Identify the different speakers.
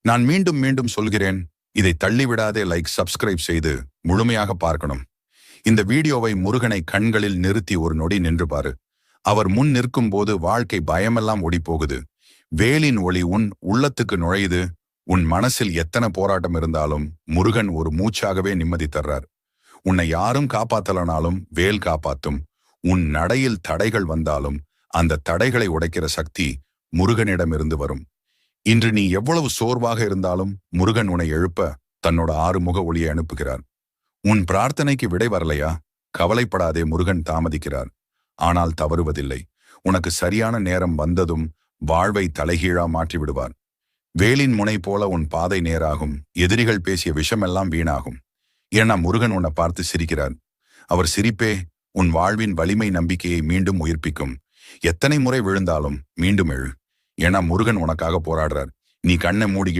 Speaker 1: நான் மீண்டும் மீண்டும் சொல்கிறேன், இதை தள்ளிவிடாதே. லைக், சப்ஸ்கிரைப் செய்து முழுமையாக பார்க்கணும். இந்த வீடியோவை முருகனை கண்களில் நிறுத்தி ஒரு நொடி நின்று பாரு. அவர் முன் நிற்கும் போது வாழ்க்கை பயமெல்லாம் ஓடிப்போகுது. வேலின் ஒளி உன் உள்ளத்துக்கு நுழையுது. உன் மனசில் எத்தனை போராட்டம் இருந்தாலும் முருகன் ஒரு மூச்சாகவே நிம்மதி தர்றார். உன்னை யாரும் காப்பாத்தலனாலும் வேல் காப்பாத்தும். உன் நடையில் தடைகள் வந்தாலும் அந்த தடைகளை உடைக்கிற சக்தி முருகனிடமிருந்து வரும். இன்று நீ எவ்வளவு சோர்வாக இருந்தாலும் முருகன் உன்னை எழுப்ப தன்னோட 6 முக ஒளியை அனுப்புகிறார். உன் பிரார்த்தனைக்கு விடை வரலையா? கவலைப்படாதே, முருகன் தாமதிக்கிறார். ஆனால் தவறுவதில்லை. உனக்கு சரியான நேரம் வந்ததும் வாழ்வை தலைகீழா மாற்றி விடுவார். வேலின் முனை போல உன் பாதை நேராகும். எதிரிகள் பேசிய விஷமெல்லாம் வீணாகும். ஏன்னா முருகன் உன்னை பார்த்து சிரிக்கிறார். அவர் சிரிப்பே உன் வாழ்வின் வலிமை நம்பிக்கையை மீண்டும் உயிர்ப்பிக்கும். எத்தனை முறை விழுந்தாலும் மீண்டும் எழு. ஏன்னா முருகன் உனக்காக போராடுறார். நீ கண்ணை மூடி